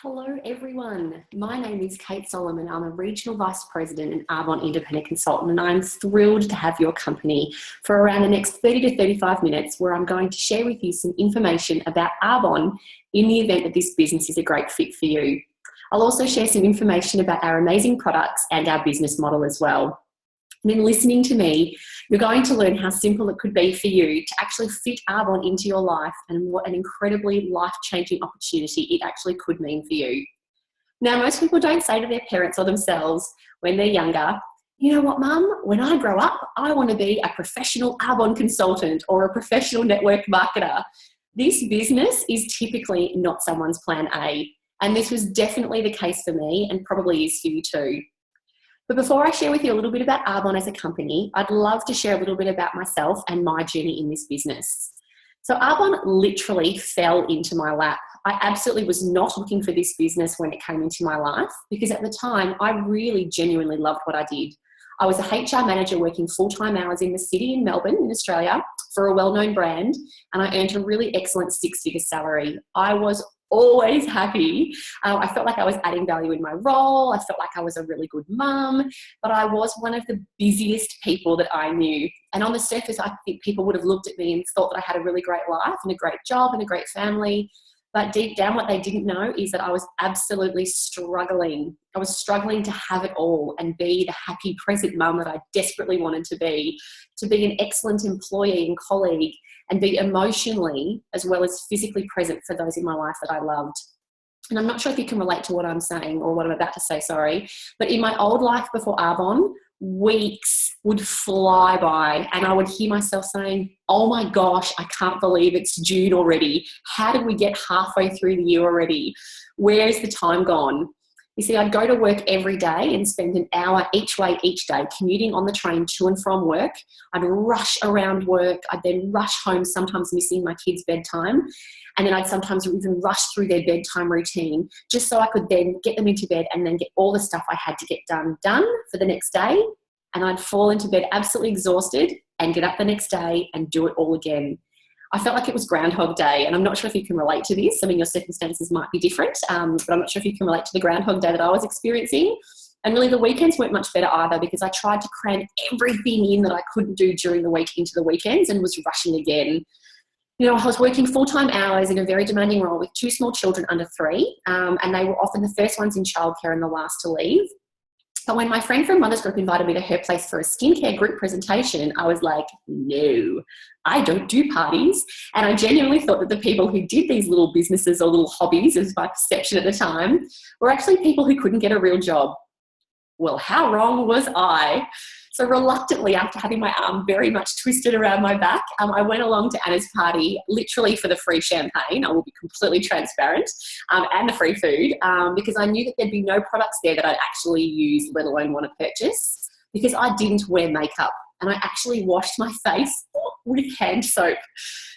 Hello everyone, my name is Kate Solomon. I'm a Regional Vice President and Arbonne Independent Consultant, and I'm thrilled to have your company for around the next 30 to 35 minutes where I'm going to share with you some information about Arbonne in the event that this business is a great fit for you. I'll also share some information about our amazing products and our business model as well. And in listening to me, you're going to learn how simple it could be for you to actually fit Arbonne into your life and what an incredibly life-changing opportunity it actually could mean for you. Now, most people don't say to their parents or themselves when they're younger, you know what, Mum, when I grow up, I want to be a professional Arbonne consultant or a professional network marketer. This business is typically not someone's plan A, and this was definitely the case for me and probably is for you too. But before I share with you a little bit about Arbonne as a company, I'd love to share a little bit about myself and my journey in this business. So Arbonne literally fell into my lap. I absolutely was not looking for this business when it came into my life because at the time I really genuinely loved what I did. I was a HR manager working full-time hours in the city in Melbourne in Australia for a well-known brand, and I earned a really excellent six-figure salary. I was always happy. I felt like I was adding value in my role. I felt like I was a really good mum, but I was one of the busiest people that I knew. And on the surface, I think people would have looked at me and thought that I had a really great life and a great job and a great family. But deep down, what they didn't know is that I was absolutely struggling. I was struggling to have it all and be the happy, present mum that I desperately wanted to be an excellent employee and colleague, and be emotionally as well as physically present for those in my life that I loved. And I'm not sure if you can relate to what I'm saying or what I'm about to say, sorry, but in my old life before Arbonne, weeks would fly by and I would hear myself saying, oh my gosh, I can't believe it's June already. How did we get halfway through the year already? Where's the time gone? You see, I'd go to work every day and spend an hour each way each day commuting on the train to and from work. I'd rush around work. I'd then rush home, sometimes missing my kids' bedtime. And then I'd sometimes even rush through their bedtime routine just so I could then get them into bed and then get all the stuff I had to get done for the next day. And I'd fall into bed absolutely exhausted and get up the next day and do it all again. I felt like it was Groundhog Day, and I'm not sure if you can relate to this. I mean, your circumstances might be different, but I'm not sure if you can relate to the Groundhog Day that I was experiencing. And really the weekends weren't much better either because I tried to cram everything in that I couldn't do during the week into the weekends and was rushing again. You know, I was working full-time hours in a very demanding role with two small children under 3, and they were often the first ones in childcare and the last to leave. But when my friend from Mother's Group invited me to her place for a skincare group presentation, I was like, no, I don't do parties. And I genuinely thought that the people who did these little businesses or little hobbies, as my perception at the time, were actually people who couldn't get a real job. Well, how wrong was I? So reluctantly, after having my arm very much twisted around my back, I went along to Anna's party literally for the free champagne. I will be completely transparent, and the free food, because I knew that there'd be no products there that I'd actually use, let alone want to purchase, because I didn't wear makeup and I actually washed my face with hand soap.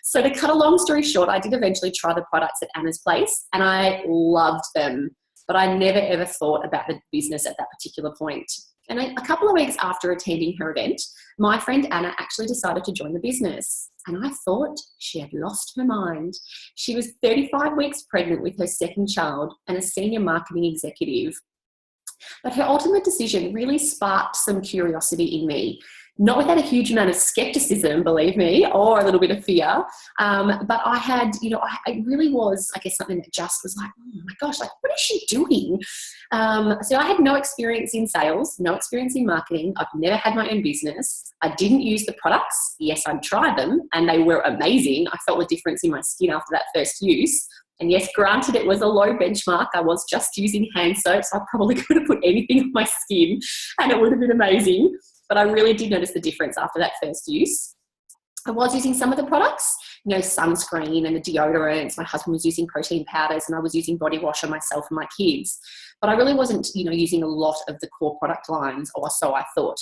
So to cut a long story short, I did eventually try the products at Anna's place and I loved them, but I never ever thought about the business at that particular point. And a couple of weeks after attending her event, my friend Anna actually decided to join the business. And I thought she had lost her mind. She was 35 weeks pregnant with her second child and a senior marketing executive. But her ultimate decision really sparked some curiosity in me. Not without a huge amount of skepticism, believe me, or a little bit of fear. But I had, it really was, I guess, something that just was like, oh my gosh, like, what is she doing? So I had no experience in sales, no experience in marketing. I've never had my own business. I didn't use the products. Yes, I'd tried them and they were amazing. I felt the difference in my skin after that first use. And yes, granted, it was a low benchmark. I was just using hand soap, so I probably could have put anything on my skin and it would have been amazing. But I really did notice the difference after that first use. I was using some of the products, sunscreen and the deodorants. My husband was using protein powders and I was using body wash on myself and my kids. But I really wasn't, using a lot of the core product lines, or so I thought.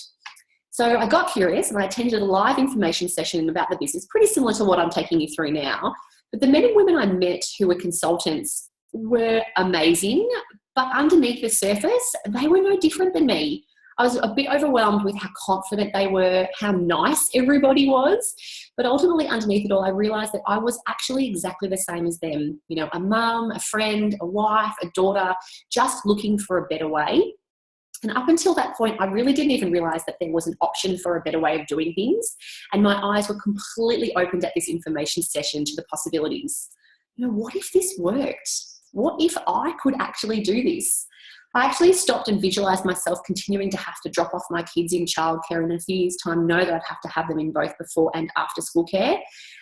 So I got curious and I attended a live information session about the business, pretty similar to what I'm taking you through now. But the men and women I met who were consultants were amazing, but underneath the surface, they were no different than me. I was a bit overwhelmed with how confident they were, how nice everybody was. But ultimately, underneath it all, I realized that I was actually exactly the same as them. You know, a mum, a friend, a wife, a daughter, just looking for a better way. And up until that point, I really didn't even realize that there was an option for a better way of doing things. And my eyes were completely opened at this information session to the possibilities. You know, what if this worked? What if I could actually do this? I actually stopped and visualized myself continuing to have to drop off my kids in childcare in a few years' time, know that I'd have to have them in both before and after school care.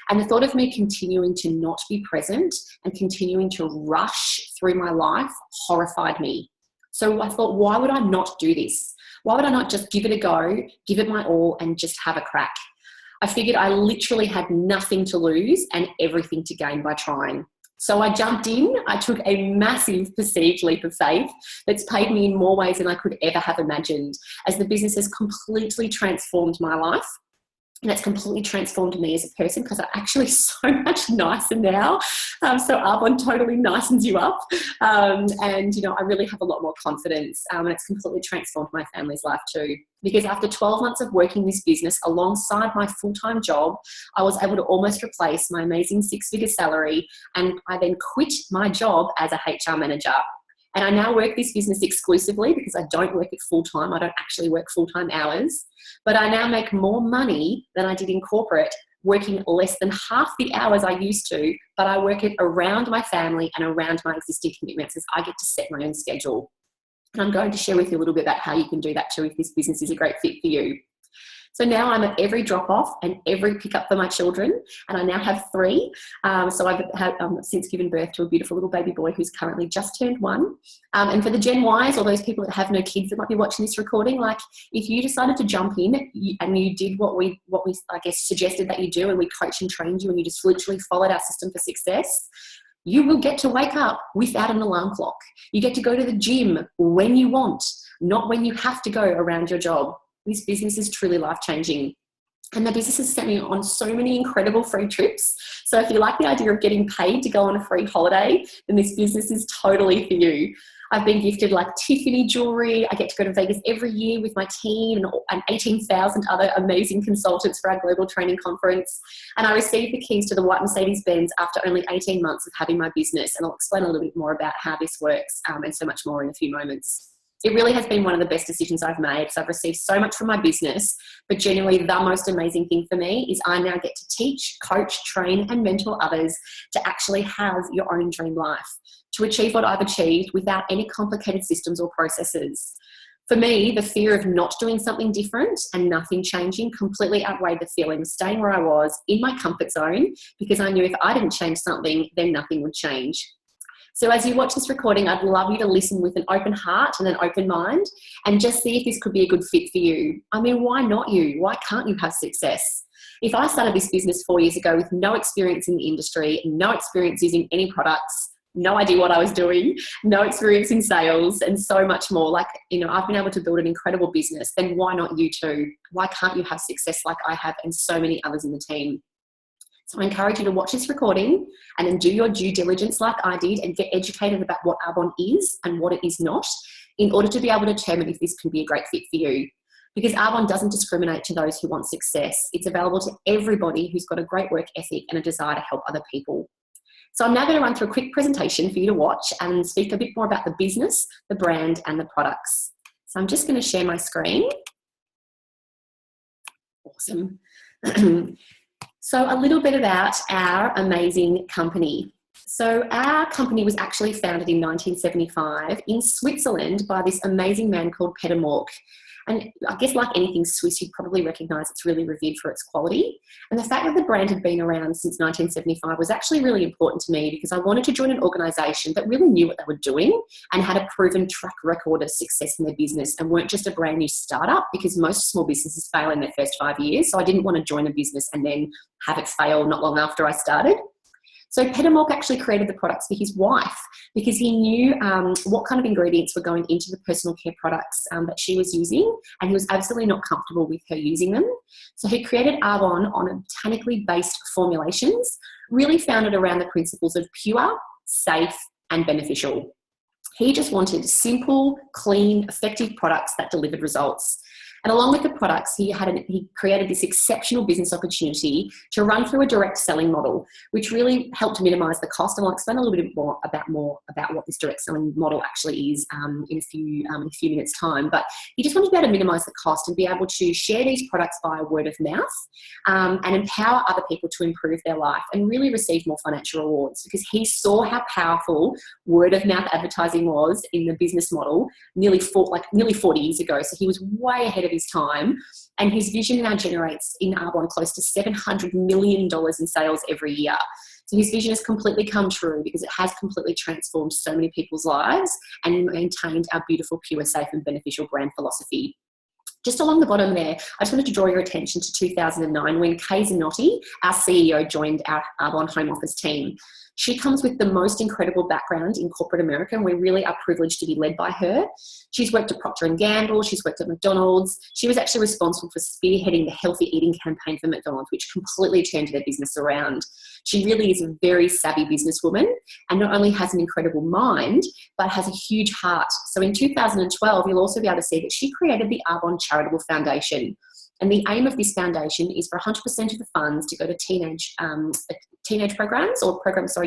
And the thought of me continuing to not be present and continuing to rush through my life horrified me. So I thought, why would I not do this? Why would I not just give it a go, give it my all, and just have a crack? I figured I literally had nothing to lose and everything to gain by trying. So I jumped in. I took a massive perceived leap of faith that's paid me in more ways than I could ever have imagined, as the business has completely transformed my life. And it's completely transformed me as a person because I'm actually so much nicer now. So Arbonne totally nicens you up. And, you know, I really have a lot more confidence. And it's completely transformed my family's life too. Because after 12 months of working this business alongside my full-time job, I was able to almost replace my amazing 6-figure salary. And I then quit my job as a HR manager. And I now work this business exclusively because I don't work it full-time. I don't actually work full-time hours. But I now make more money than I did in corporate, working less than half the hours I used to, but I work it around my family and around my existing commitments as I get to set my own schedule. And I'm going to share with you a little bit about how you can do that too if this business is a great fit for you. So now I'm at every drop-off and every pickup for my children, and I now have 3. So I've since given birth to a beautiful little baby boy who's currently just turned 1. And for the Gen Ys or those people that have no kids that might be watching this recording, like if you decided to jump in and you did what we I guess suggested that you do, and we coach and trained you, and you just literally followed our system for success, you will get to wake up without an alarm clock. You get to go to the gym when you want, not when you have to go around your job. This business is truly life-changing. And the business has sent me on so many incredible free trips. So if you like the idea of getting paid to go on a free holiday, then this business is totally for you. I've been gifted like Tiffany jewelry. I get to go to Vegas every year with my team and 18,000 other amazing consultants for our global training conference. And I received the keys to the white Mercedes-Benz after only 18 months of having my business. And I'll explain a little bit more about how this works and so much more in a few moments. It really has been one of the best decisions I've made. So I've received so much from my business, but genuinely the most amazing thing for me is I now get to teach, coach, train, and mentor others to actually have your own dream life, to achieve what I've achieved without any complicated systems or processes. For me, the fear of not doing something different and nothing changing completely outweighed the feeling of staying where I was in my comfort zone, because I knew if I didn't change something, then nothing would change. So as you watch this recording, I'd love you to listen with an open heart and an open mind and just see if this could be a good fit for you. I mean, why not you? Why can't you have success? If I started this business 4 years ago with no experience in the industry, no experience using any products, no idea what I was doing, no experience in sales, and so much more, like, you know, I've been able to build an incredible business, then why not you too? Why can't you have success like I have and so many others in the team? So I encourage you to watch this recording and then do your due diligence like I did and get educated about what Arbonne is and what it is not in order to be able to determine if this can be a great fit for you. Because Arbonne doesn't discriminate to those who want success. It's available to everybody who's got a great work ethic and a desire to help other people. So I'm now going to run through a quick presentation for you to watch and speak a bit more about the business, the brand, and the products. So I'm just going to share my screen. Awesome. So a little bit about our amazing company. So our company was actually founded in 1975 in Switzerland by this amazing man called Peter Mork. And I guess like anything Swiss, you'd probably recognise it's really revered for its quality. And the fact that the brand had been around since 1975 was actually really important to me because I wanted to join an organisation that really knew what they were doing and had a proven track record of success in their business and weren't just a brand new startup, because most small businesses fail in their first 5 years. So I didn't want to join a business and then have it fail not long after I started. So Peter Mork actually created the products for his wife because he knew what kind of ingredients were going into the personal care products that she was using, and he was absolutely not comfortable with her using them. So he created Arbonne on botanically based formulations, really founded around the principles of pure, safe, and beneficial. He just wanted simple, clean, effective products that delivered results. And along with the products, he created this exceptional business opportunity to run through a direct selling model, which really helped minimize the cost. And I'll explain a little bit more about what this direct selling model actually is in a few minutes' time. But he just wanted to be able to minimize the cost and be able to share these products via word of mouth and empower other people to improve their life and really receive more financial rewards, because he saw how powerful word of mouth advertising was in the business model nearly 40 years ago. So he was way ahead of his time, and his vision now generates in Arbonne close to $700 million in sales every year. So his vision has completely come true because it has completely transformed so many people's lives and maintained our beautiful, pure, safe and beneficial brand philosophy. Just along the bottom there, I just wanted to draw your attention to 2009 when Kay Zanotti, our CEO, joined our Arbonne Home Office team. She comes with the most incredible background in corporate America, and we really are privileged to be led by her. She's worked at Procter & Gamble, she's worked at McDonald's. She was actually responsible for spearheading the healthy eating campaign for McDonald's, which completely turned their business around. She really is a very savvy businesswoman and not only has an incredible mind, but has a huge heart. So in 2012, you'll also be able to see that she created the Arbonne Charitable Foundation. And the aim of this foundation is for 100% of the funds to go to teenage programs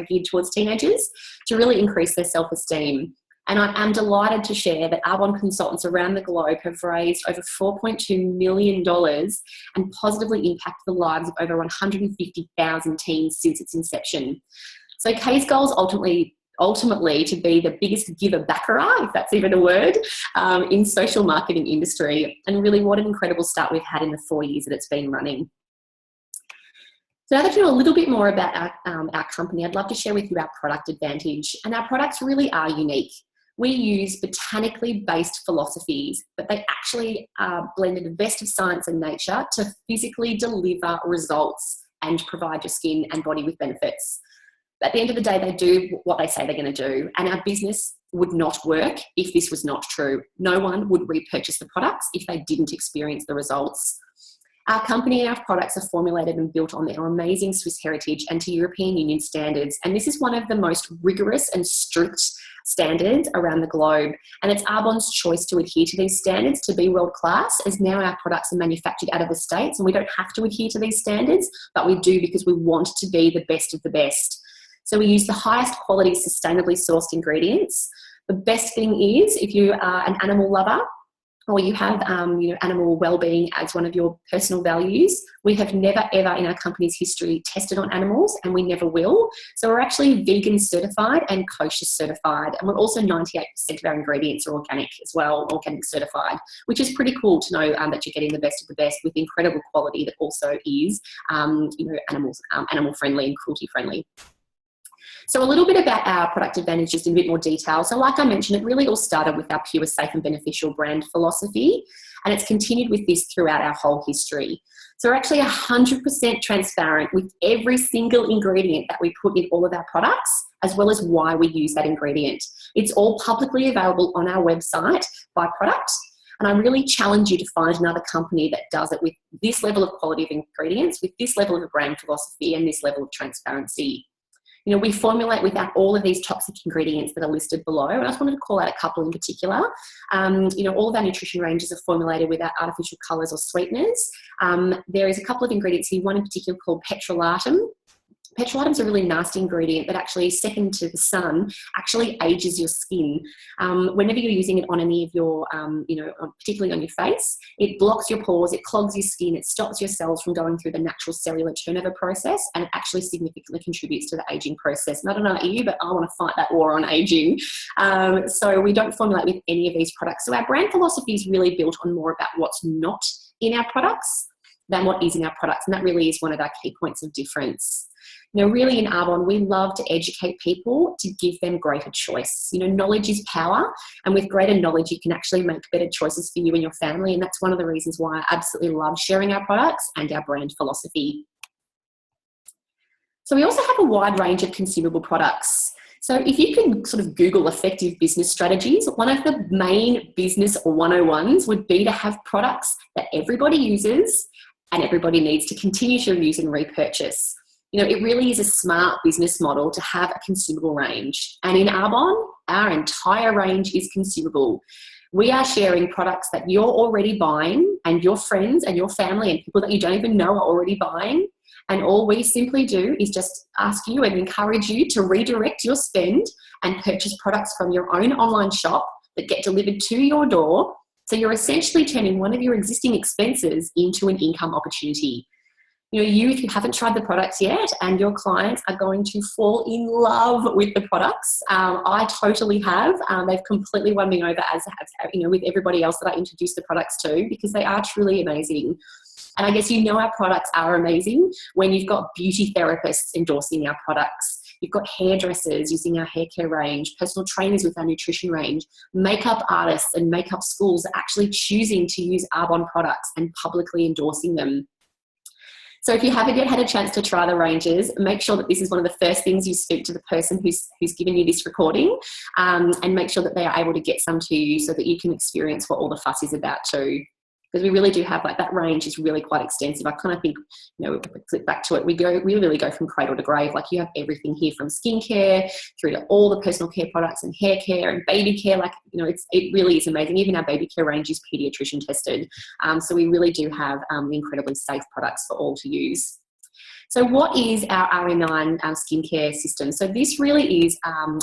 geared towards teenagers to really increase their self-esteem. And I am delighted to share that Arbonne consultants around the globe have raised over $4.2 million and positively impacted the lives of over 150,000 teens since its inception. So Kay's goal is ultimately to be the biggest giver baccarat, if that's even a word, in social marketing industry. And really what an incredible start we've had in the 4 years that it's been running. So now that you know a little bit more about our company, I'd love to share with you our product advantage. And our products really are unique. We use botanically based philosophies, but they actually blended the best of science and nature to physically deliver results and provide your skin and body with benefits. At the end of the day, they do what they say they're going to do. And our business would not work if this was not true. No one would repurchase the products if they didn't experience the results. Our company and our products are formulated and built on their amazing Swiss heritage and to European Union standards. And this is one of the most rigorous and strict standards around the globe. And it's Arbonne's choice to adhere to these standards to be world class, as now our products are manufactured out of the States and we don't have to adhere to these standards, but we do because we want to be the best of the best. So we use the highest quality, sustainably sourced ingredients. The best thing is, if you are an animal lover or you have animal well-being as one of your personal values, we have never ever in our company's history tested on animals, and we never will. So we're actually vegan certified and kosher certified. And we're also 98% of our ingredients are organic as well, organic certified, which is pretty cool to know that you're getting the best of the best with incredible quality that also is animal friendly and cruelty friendly. So a little bit about our product advantage just in a bit more detail. So like I mentioned, it really all started with our pure, safe and beneficial brand philosophy, and it's continued with this throughout our whole history. So we're actually 100% transparent with every single ingredient that we put in all of our products, as well as why we use that ingredient. It's all publicly available on our website by product. And I really challenge you to find another company that does it with this level of quality of ingredients, with this level of a brand philosophy and this level of transparency. You know, we formulate without all of these toxic ingredients that are listed below. And I just wanted to call out a couple in particular. All of our nutrition ranges are formulated without artificial colours or sweeteners. There is a couple of ingredients here, one in particular called petrolatum. Petrolatum is a really nasty ingredient that actually, second to the sun, actually ages your skin. Whenever you're using it on any of your, particularly on your face, it blocks your pores, it clogs your skin, it stops your cells from going through the natural cellular turnover process, and it actually significantly contributes to the aging process. And I don't know about you, but I want to fight that war on aging. So we don't formulate with any of these products. So our brand philosophy is really built on more about what's not in our products than what is in our products. And that really is one of our key points of difference. Really in Arbonne, we love to educate people to give them greater choice. Knowledge is power, and with greater knowledge, you can actually make better choices for you and your family. And that's one of the reasons why I absolutely love sharing our products and our brand philosophy. So we also have a wide range of consumable products. So if you can sort of Google effective business strategies, one of the main business 101s would be to have products that everybody uses and everybody needs to continue to use and repurchase. You know, it really is a smart business model to have a consumable range. And in Arbonne, our entire range is consumable. We are sharing products that you're already buying, and your friends and your family and people that you don't even know are already buying. And all we simply do is just ask you and encourage you to redirect your spend and purchase products from your own online shop that get delivered to your door. So you're essentially turning one of your existing expenses into an income opportunity. You know, if you haven't tried the products yet, and your clients are going to fall in love with the products. I totally have. They've completely won me over, as have, you know, with everybody else that I introduce the products to, because they are truly amazing. And I guess, you know, our products are amazing when you've got beauty therapists endorsing our products. You've got hairdressers using our hair care range, personal trainers with our nutrition range, makeup artists and makeup schools actually choosing to use Arbonne products and publicly endorsing them. So if you haven't yet had a chance to try the ranges, make sure that this is one of the first things you speak to the person who's given you this recording, and make sure that they are able to get some to you so that you can experience what all the fuss is about too. Because we really do have, like, that range is really quite extensive. I kind of think, you know, if we click back to it, we really go from cradle to grave. Like, you have everything here from skincare through to all the personal care products and hair care and baby care. Like, you know, it really is amazing. Even our baby care range is pediatrician tested. So we really do have incredibly safe products for all to use. So what is our RE9 skincare system? So this really is,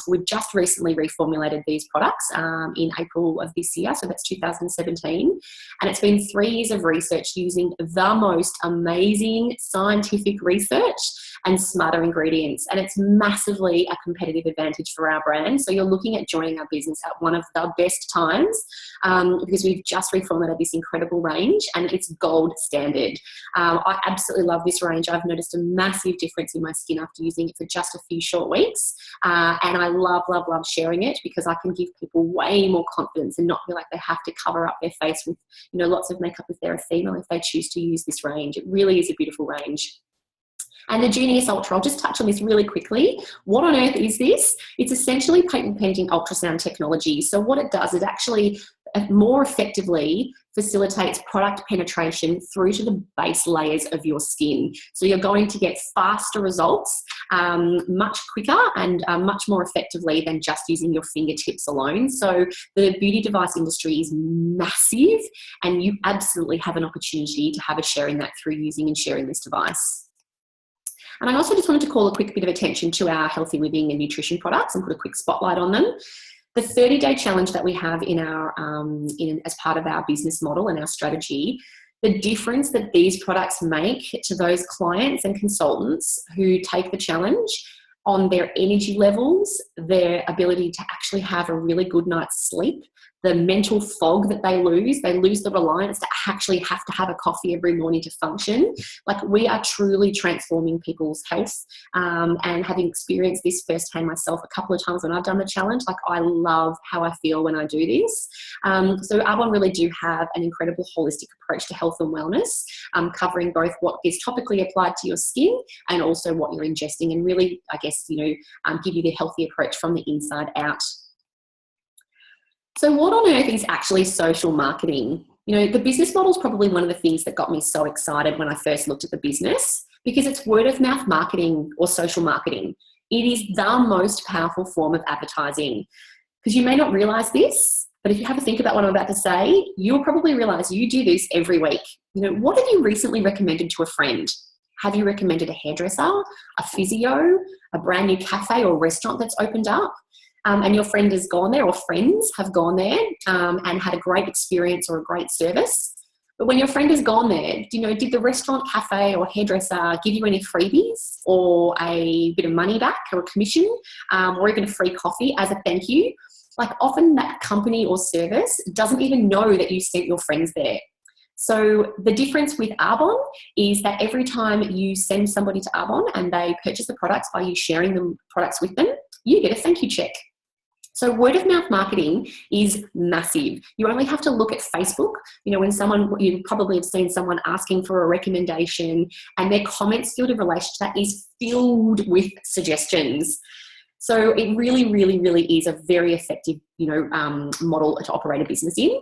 we've just recently reformulated these products in April of this year, so that's 2017. And it's been 3 years of research using the most amazing scientific research and smarter ingredients. And it's massively a competitive advantage for our brand. So you're looking at joining our business at one of the best times, because we've just reformulated this incredible range and it's gold standard. I absolutely love this range. I've noticed a massive difference in my skin after using it for just a few short weeks. And I love sharing it, because I can give people way more confidence and not feel like they have to cover up their face with, you know, lots of makeup if they're a female, if they choose to use this range. It really is a beautiful range. And the Genius Ultra, I'll just touch on this really quickly. What on earth is this? It's essentially patent pending ultrasound technology. So what it does is actually more effectively facilitates product penetration through to the base layers of your skin. So you're going to get faster results, much quicker and much more effectively than just using your fingertips alone. So the beauty device industry is massive, and you absolutely have an opportunity to have a share in that through using and sharing this device. And I also just wanted to call a quick bit of attention to our healthy living and nutrition products and put a quick spotlight on them. The 30-day challenge that we have in our as part of our business model and our strategy, the difference that these products make to those clients and consultants who take the challenge on their energy levels, their ability to actually have a really good night's sleep, the mental fog that they lose the reliance to actually have to have a coffee every morning to function. Like, we are truly transforming people's health, and having experienced this firsthand myself a couple of times when I've done the challenge, like, I love how I feel when I do this. So Arbonne really do have an incredible holistic approach to health and wellness, covering both what is topically applied to your skin and also what you're ingesting, and really, I guess, give you the healthy approach from the inside out. So what on earth is actually social marketing? The business model is probably one of the things that got me so excited when I first looked at the business, because it's word of mouth marketing or social marketing. It is the most powerful form of advertising. Because you may not realize this, but if you have a think about what I'm about to say, you'll probably realize you do this every week. What have you recently recommended to a friend? Have you recommended a hairdresser, a physio, a brand new cafe or restaurant that's opened up? And your friend has gone there, or friends have gone there and had a great experience or a great service. But when your friend has gone there, did the restaurant, cafe or hairdresser give you any freebies or a bit of money back or a commission, or even a free coffee as a thank you? Like, often that company or service doesn't even know that you sent your friends there. So the difference with Arbonne is that every time you send somebody to Arbonne and they purchase the products by you sharing the products with them, you get a thank you check. So word of mouth marketing is massive. You only have to look at Facebook. When you probably have seen someone asking for a recommendation, and their comments field in relation to that is filled with suggestions. So it really, really, really is a very effective, model to operate a business in.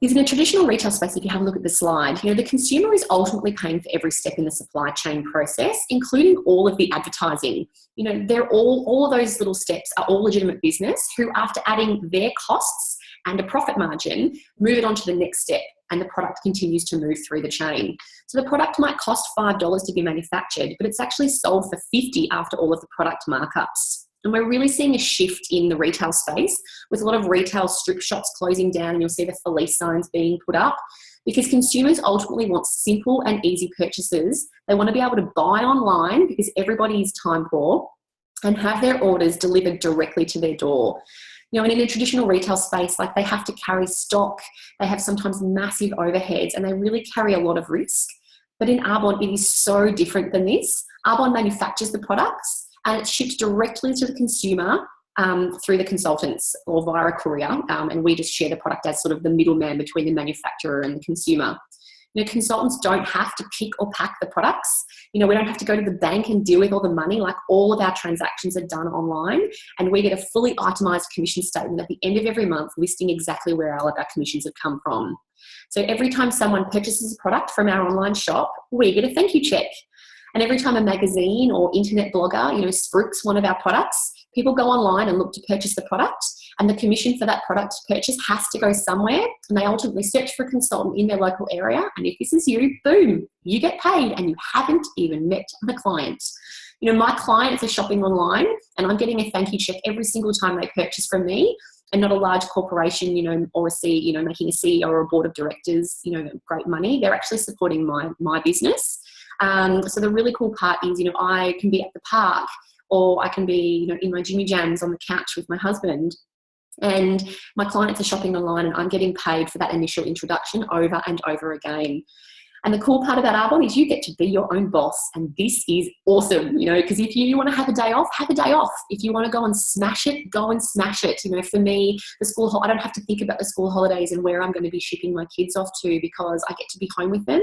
is in a traditional retail space, if you have a look at the slide, the consumer is ultimately paying for every step in the supply chain process, including all of the advertising. They're all of those little steps are all legitimate business who, after adding their costs and a profit margin, move it on to the next step, and the product continues to move through the chain. So the product might cost $5 to be manufactured, but it's actually sold for $50 after all of the product markups. And we're really seeing a shift in the retail space with a lot of retail strip shops closing down, and you'll see the for lease signs being put up because consumers ultimately want simple and easy purchases. They want to be able to buy online because everybody is time poor and have their orders delivered directly to their door. And in a traditional retail space, they have to carry stock, they have sometimes massive overheads, and they really carry a lot of risk. But in Arbonne, it is so different than this. Arbonne manufactures the products, and it's shipped directly to the consumer through the consultants or via a courier, and we just share the product as sort of the middleman between the manufacturer and the consumer. Consultants don't have to pick or pack the products. We don't have to go to the bank and deal with all the money. All of our transactions are done online, and we get a fully itemised commission statement at the end of every month listing exactly where all of our commissions have come from. So every time someone purchases a product from our online shop, we get a thank you check. And every time a magazine or internet blogger, spruiks one of our products, people go online and look to purchase the product, and the commission for that product purchase has to go somewhere, and they ultimately search for a consultant in their local area, and if this is you, boom, you get paid and you haven't even met the client. My clients are shopping online, and I'm getting a thank you check every single time they purchase from me, and not a large corporation, or a CEO, making a CEO or a board of directors, great money. They're actually supporting my business. So the really cool part is, I can be at the park, or I can be, in my Jimmy Jams on the couch with my husband, and my clients are shopping online, and I'm getting paid for that initial introduction over and over again. And the cool part about Arbonne is you get to be your own boss, and this is awesome, because if you want to have a day off, have a day off. If you want to go and smash it, go and smash it. For me, I don't have to think about the school holidays and where I'm going to be shipping my kids off to, because I get to be home with them,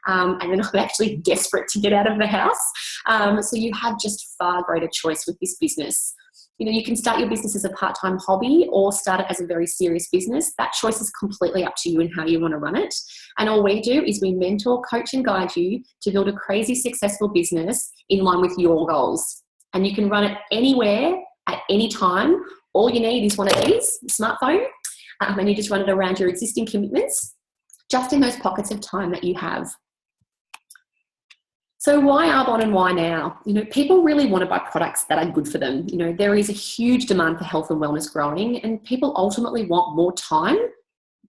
and then I'm actually desperate to get out of the house. So you have just far greater choice with this business. You can start your business as a part-time hobby or start it as a very serious business. That choice is completely up to you and how you want to run it. And all we do is we mentor, coach, and guide you to build a crazy successful business in line with your goals. And you can run it anywhere at any time. All you need is one of these, a smartphone, and you just run it around your existing commitments, just in those pockets of time that you have. So why Arbonne and why now? People really want to buy products that are good for them. There is a huge demand for health and wellness growing, and people ultimately want more time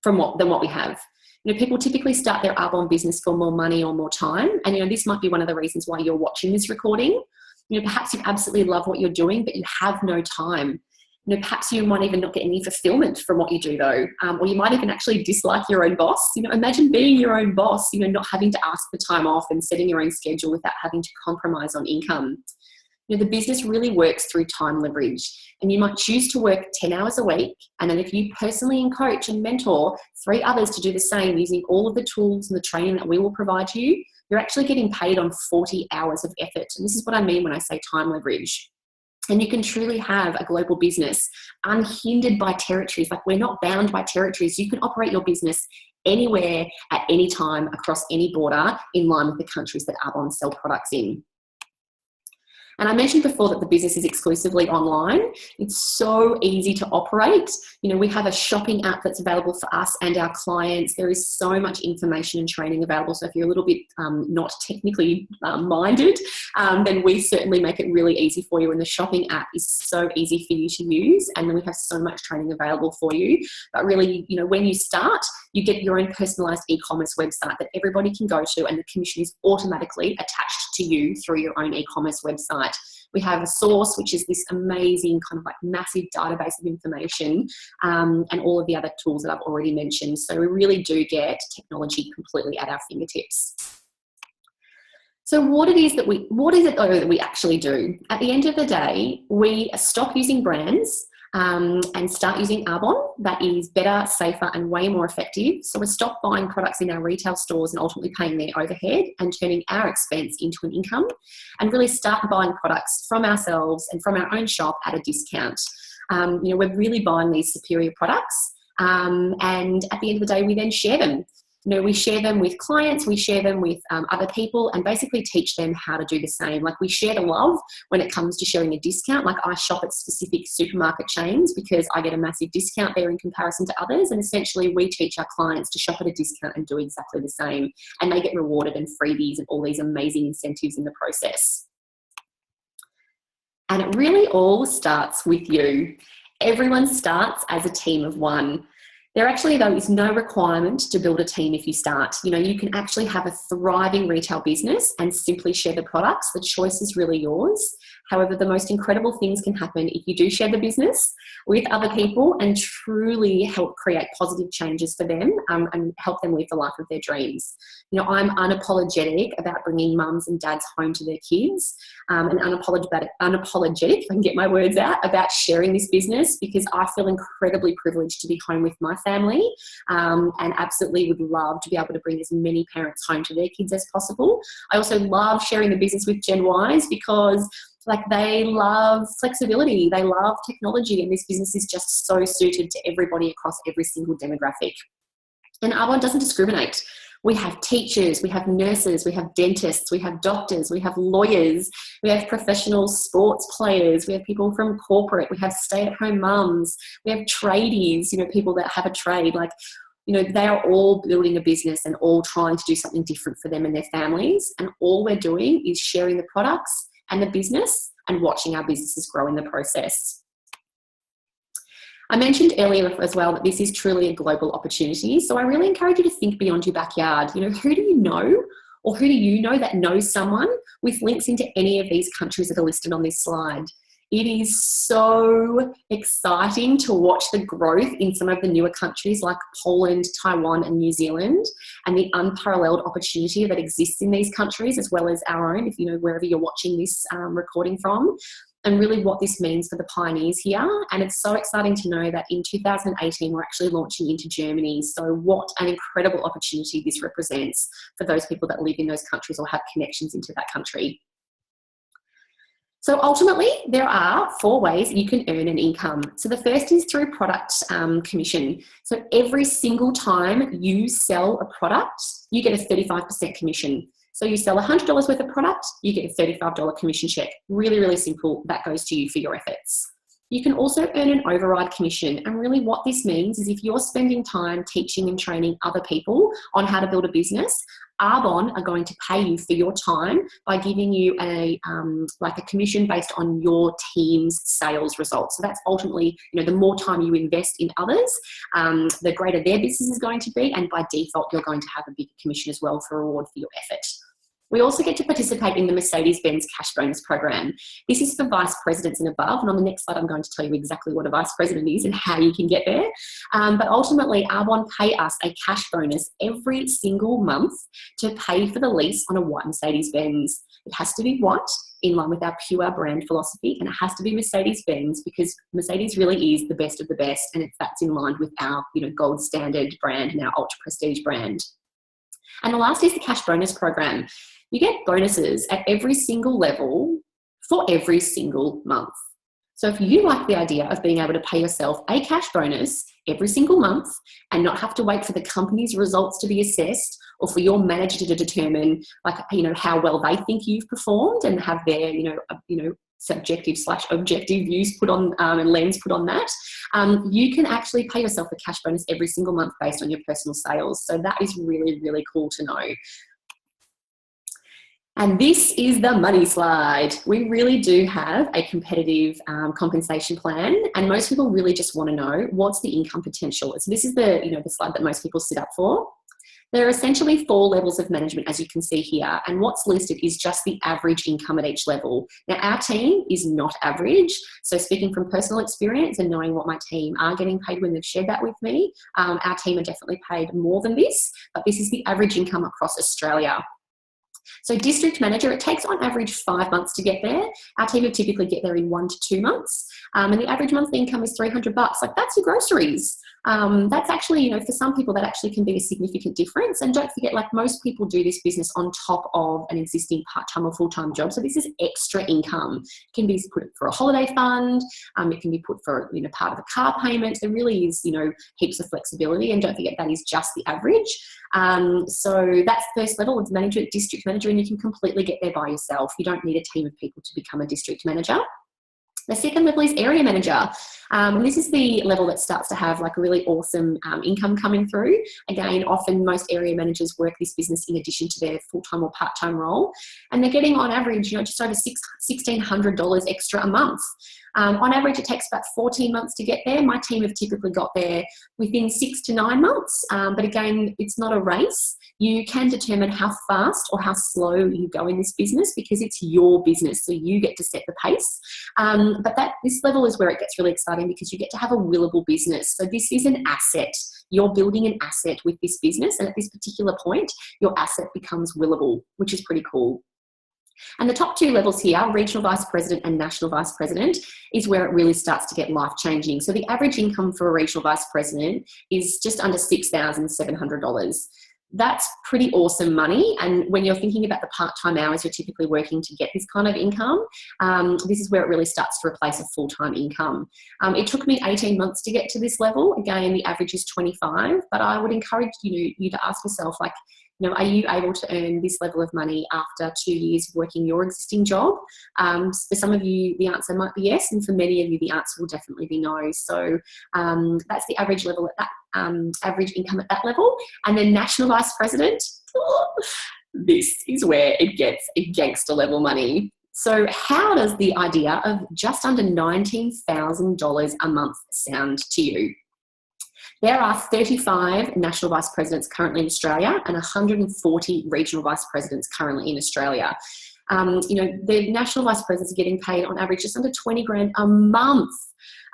than what we have. People typically start their Arbonne business for more money or more time, and this might be one of the reasons why you're watching this recording. Perhaps you absolutely love what you're doing, but you have no time. Perhaps you might even not get any fulfillment from what you do though, or you might even actually dislike your own boss. Imagine being your own boss, not having to ask for time off and setting your own schedule without having to compromise on income. The business really works through time leverage, and you might choose to work 10 hours a week, and then if you personally coach and mentor 3 others to do the same using all of the tools and the training that we will provide you, you're actually getting paid on 40 hours of effort. And this is what I mean when I say time leverage. And you can truly have a global business unhindered by territories. We're not bound by territories. You can operate your business anywhere at any time across any border in line with the countries that Arbonne sell products in. And I mentioned before that the business is exclusively online. It's so easy to operate. We have a shopping app that's available for us and our clients. There is so much information and training available. So if you're a little bit not technically minded, then we certainly make it really easy for you. And the shopping app is so easy for you to use. And then we have so much training available for you. But really, when you start, you get your own personalized e-commerce website that everybody can go to, and the commission is automatically attached to you through your own e-commerce website. We have a source, which is this amazing kind of massive database of information, and all of the other tools that I've already mentioned. So we really do get technology completely at our fingertips. So what is it that we actually do? At the end of the day, we stop using brands and start using Arbonne. That is better, safer, and way more effective. So we stop buying products in our retail stores and ultimately paying their overhead and turning our expense into an income, and really start buying products from ourselves and from our own shop at a discount. We're really buying these superior products, And at the end of the day, we then share them. We share them with clients, we share them with other people, and basically teach them how to do the same. Like, we share the love when it comes to sharing a discount. Like, I shop at specific supermarket chains because I get a massive discount there in comparison to others. And essentially, we teach our clients to shop at a discount and do exactly the same. And they get rewarded and freebies and all these amazing incentives in the process. And it really all starts with you. Everyone starts as a team of one. There actually, though, is no requirement to build a team if you start. You can actually have a thriving retail business and simply share the products. The choice is really yours. However, the most incredible things can happen if you do share the business with other people and truly help create positive changes for them and help them live the life of their dreams. I'm unapologetic about bringing mums and dads home to their kids, and unapologetic, if I can get my words out, about sharing this business, because I feel incredibly privileged to be home with my family, and absolutely would love to be able to bring as many parents home to their kids as possible. I also love sharing the business with Gen Ys because they love flexibility, they love technology, and this business is just so suited to everybody across every single demographic. And Arbonne doesn't discriminate. We have teachers, we have nurses, we have dentists, we have doctors, we have lawyers, we have professional sports players, we have people from corporate, we have stay-at-home mums, we have tradies, people that have a trade. They are all building a business and all trying to do something different for them and their families. And all we're doing is sharing the products and the business and watching our businesses grow in the process. I mentioned earlier as well that this is truly a global opportunity. So I really encourage you to think beyond your backyard. Who do you know, or who do you know that knows someone with links into any of these countries that are listed on this slide? It is so exciting to watch the growth in some of the newer countries like Poland, Taiwan, and New Zealand, and the unparalleled opportunity that exists in these countries, as well as our own, if wherever you're watching this recording from, and really what this means for the pioneers here. And it's so exciting to know that in 2018, we're actually launching into Germany. So what an incredible opportunity this represents for those people that live in those countries or have connections into that country. So ultimately, there are 4 ways you can earn an income. So the first is through product commission. So every single time you sell a product, you get a 35% commission. So you sell $100 worth of product, you get a $35 commission check. Really, really simple. That goes to you for your efforts. You can also earn an override commission. And really what this means is if you're spending time teaching and training other people on how to build a business, Arbonne are going to pay you for your time by giving you a commission based on your team's sales results. So that's ultimately, the more time you invest in others, the greater their business is going to be. And by default, you're going to have a bigger commission as well for reward for your effort. We also get to participate in the Mercedes-Benz Cash Bonus Program. This is for vice presidents and above. And on the next slide, I'm going to tell you exactly what a vice president is and how you can get there. But ultimately, Arbonne pay us a cash bonus every single month to pay for the lease on a white Mercedes-Benz. It has to be white, in line with our pure brand philosophy, and it has to be Mercedes-Benz because Mercedes really is the best of the best, and that's in line with our gold standard brand and our ultra prestige brand. And the last is the Cash Bonus Program. You get bonuses at every single level for every single month. So if you like the idea of being able to pay yourself a cash bonus every single month and not have to wait for the company's results to be assessed or for your manager to determine how well they think you've performed and have their subjective/objective views put on and lens put on that, you can actually pay yourself a cash bonus every single month based on your personal sales. So that is really, really cool to know. And this is the money slide. We really do have a competitive compensation plan, and most people really just want to know what's the income potential. So this is the slide that most people sit up for. There are essentially 4 levels of management, as you can see here, and what's listed is just the average income at each level. Now, our team is not average, so speaking from personal experience and knowing what my team are getting paid when they've shared that with me, our team are definitely paid more than this, but this is the average income across Australia. So district manager, it takes on average 5 months to get there. Our team would typically get there in 1 to 2 months. And the average monthly income is $300. That's your groceries. That's actually, for some people that actually can be a significant difference. And don't forget, like, most people do this business on top of an existing part-time or full-time job. So this is extra income. It can be put for a holiday fund. It can be put for, part of a car payment. There really is, heaps of flexibility. And don't forget, that is just the average. So that's the first level. It's manager, district manager, and you can completely get there by yourself. You don't need a team of people to become a district manager. The second level is area manager. And this is the level that starts to have like a really awesome income coming through. Again, often most area managers work this business in addition to their full-time or part-time role. And they're getting on average, just over $1,600 extra a month. On average, it takes about 14 months to get there. My team have typically got there within 6 to 9 months. But again, it's not a race. You can determine how fast or how slow you go in this business because it's your business. So you get to set the pace. But this level is where it gets really exciting because you get to have a willable business. So this is an asset. You're building an asset with this business. And at this particular point, your asset becomes willable, which is pretty cool. And the top two levels here, regional vice president and national vice president, is where it really starts to get life-changing. So the average income for a regional vice president is just under $6,700. That's pretty awesome money. And when you're thinking about the part-time hours you're typically working to get this kind of income, this is where it really starts to replace a full-time income. It took me 18 months to get to this level. Again, the average is 25, but I would encourage you to ask yourself, like, are you able to earn this level of money after 2 years of working your existing job? For some of you, the answer might be yes, and for many of you, the answer will definitely be no. So that's the average level at that average income at that level. And then national vice president, this is where it gets a gangster level money. So how does the idea of just under $19,000 a month sound to you? There are 35 national vice presidents currently in Australia and 140 regional vice presidents currently in Australia. The national vice presidents are getting paid on average just under 20 grand a month.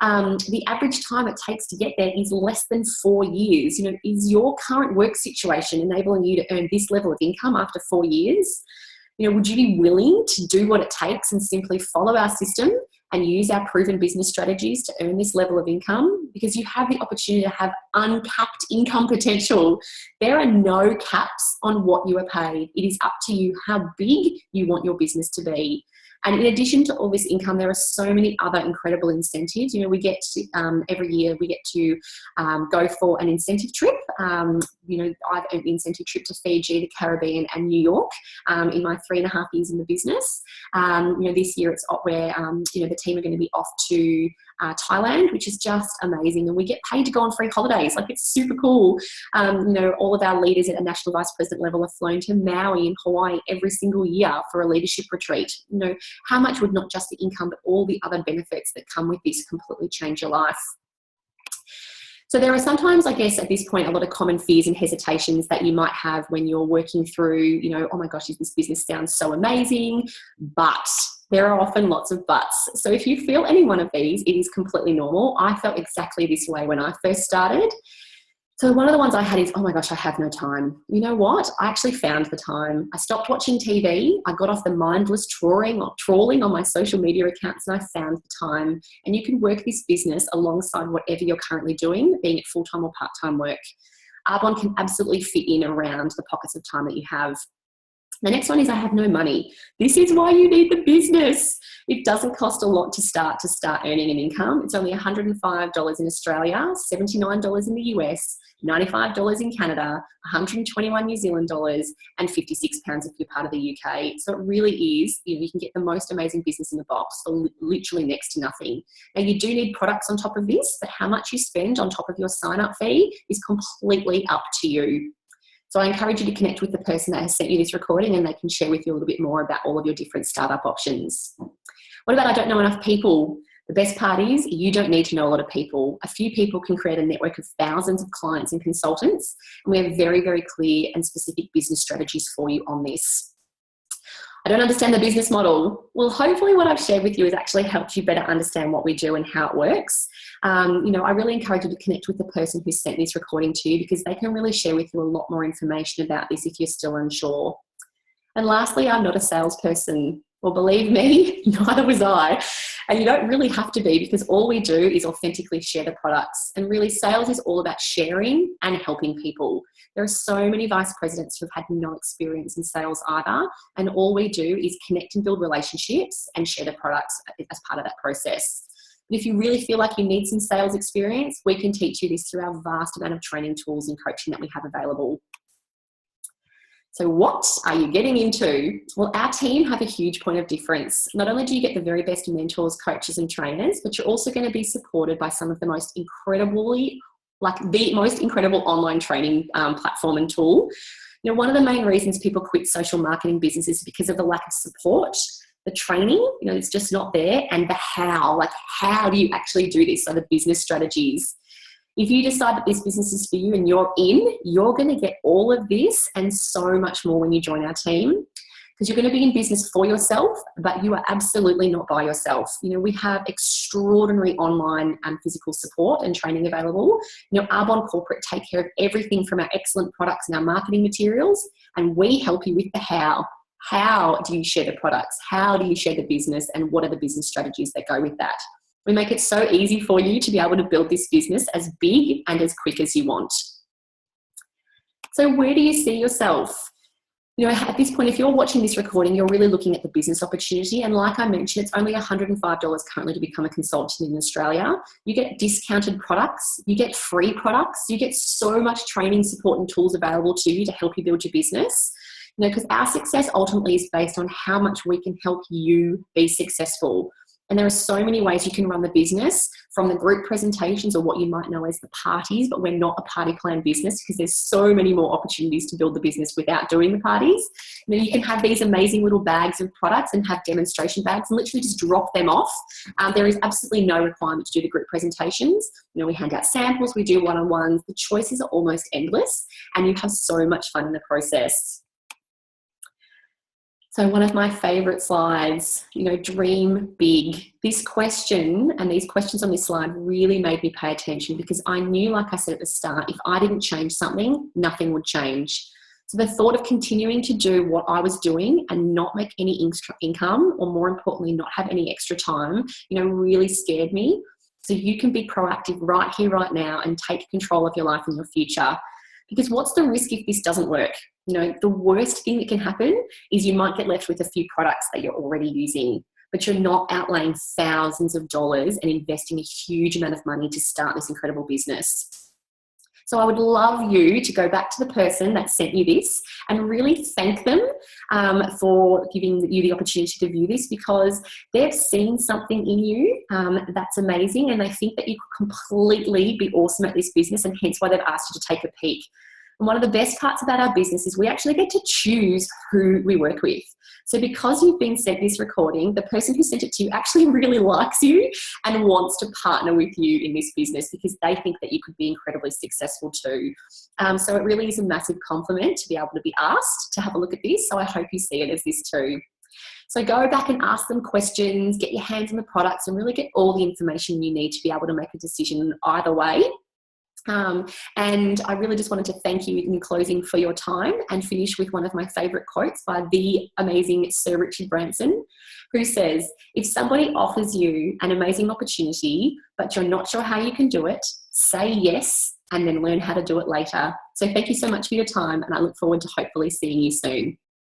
The average time it takes to get there is less than 4 years. Is your current work situation enabling you to earn this level of income after 4 years? Would you be willing to do what it takes and simply follow our system and use our proven business strategies to earn this level of income? Because you have the opportunity to have uncapped income potential. There are no caps on what you are paid. It is up to you how big you want your business to be. And in addition to all this income, there are so many other incredible incentives. We get to, every year we get to go for an incentive trip. I've earned the incentive trip to Fiji, the Caribbean, and New York in my 3.5 years in the business. This year it's where the team are going to be off to Thailand, which is just amazing, and we get paid to go on free holidays. Like, it's super cool. All of our leaders at a national vice president level are flown to Maui in Hawaii every single year for a leadership retreat. How much would not just the income but all the other benefits that come with this completely change your life? So there are sometimes, I guess, at this point, a lot of common fears and hesitations that you might have when you're working through, oh my gosh, this business sounds so amazing, but there are often lots of buts. So if you feel any one of these, it is completely normal. I felt exactly this way when I first started. So one of the ones I had is, oh my gosh, I have no time. You know what? I actually found the time. I stopped watching TV. I got off the mindless trawling on my social media accounts, and I found the time. And you can work this business alongside whatever you're currently doing, being it full-time or part-time work. Arbonne can absolutely fit in around the pockets of time that you have. The next one is I have no money. This is why you need the business. It doesn't cost a lot to start earning an income. It's only $105 in Australia, $79 in the US, $95 in Canada, 121 New Zealand dollars, and 56 pounds if you're part of the UK. So it really is, you can get the most amazing business in the box for literally next to nothing. Now, you do need products on top of this, but how much you spend on top of your sign-up fee is completely up to you. So I encourage you to connect with the person that has sent you this recording, and they can share with you a little bit more about all of your different startup options. What about I don't know enough people? The best part is you don't need to know a lot of people. A few people can create a network of thousands of clients and consultants, and we have very, very clear and specific business strategies for you on this. I don't understand the business model. Well, hopefully what I've shared with you has actually helped you better understand what we do and how it works. I really encourage you to connect with the person who sent this recording to you, because they can really share with you a lot more information about this if you're still unsure. And lastly, I'm not a salesperson. Well, believe me, neither was I. And you don't really have to be, because all we do is authentically share the products. And really, sales is all about sharing and helping people. There are so many vice presidents who've had no experience in sales either. And all we do is connect and build relationships and share the products as part of that process. But if you really feel like you need some sales experience, we can teach you this through our vast amount of training tools and coaching that we have available. So what are you getting into? Well, our team have a huge point of difference. Not only do you get the very best mentors, coaches and trainers, but you're also going to be supported by some of the most incredibly, the most incredible online training platform and tool. You know, one of the main reasons people quit social marketing businesses is because of the lack of support. The training, you know, it's just not there. And the how, how do you actually do this? So the business strategies. If you decide that this business is for you and you're in, you're going to get all of this and so much more when you join our team, because you're going to be in business for yourself, but you are absolutely not by yourself. You know, we have extraordinary online and physical support and training available. You know, Arbonne Corporate take care of everything from our excellent products and our marketing materials, and we help you with the how. How do you share the products? How do you share the business? And what are the business strategies that go with that? We make it so easy for you to be able to build this business as big and as quick as you want. So where do you see yourself? You know, at this point, if you're watching this recording, you're really looking at the business opportunity. And like I mentioned, it's only $105 currently to become a consultant in Australia. You get discounted products, you get free products, you get so much training, support and tools available to you to help you build your business. You know, because our success ultimately is based on how much we can help you be successful. And there are so many ways you can run the business, from the group presentations or what you might know as the parties, but we're not a party plan business because there's so many more opportunities to build the business without doing the parties. You know, you can have these amazing little bags of products and have demonstration bags and literally just drop them off. There is absolutely no requirement to do the group presentations. You know, we hand out samples, we do one-on-ones. The choices are almost endless and you have so much fun in the process. So one of my favorite slides, you know, dream big. This question and these questions on this slide really made me pay attention, because I knew, like I said at the start, if I didn't change something, nothing would change. So the thought of continuing to do what I was doing and not make any extra income, or more importantly, not have any extra time, you know, really scared me. So you can be proactive right here, right now, and take control of your life and your future. Because what's the risk if this doesn't work? You know, the worst thing that can happen is you might get left with a few products that you're already using, but you're not outlaying thousands of dollars and investing a huge amount of money to start this incredible business. So I would love you to go back to the person that sent you this and really thank them for giving you the opportunity to view this, because they've seen something in you that's amazing, and they think that you could completely be awesome at this business, and hence why they've asked you to take a peek. And one of the best parts about our business is we actually get to choose who we work with. So because you've been sent this recording, the person who sent it to you actually really likes you and wants to partner with you in this business, because they think that you could be incredibly successful too. So it really is a massive compliment to be able to be asked to have a look at this. So I hope you see it as this too. So go back and ask them questions, get your hands on the products, and really get all the information you need to be able to make a decision either way. And I really just wanted to thank you in closing for your time, and finish with one of my favourite quotes by the amazing Sir Richard Branson, who says, "If somebody offers you an amazing opportunity, but you're not sure how you can do it, say yes and then learn how to do it later." So thank you so much for your time, and I look forward to hopefully seeing you soon.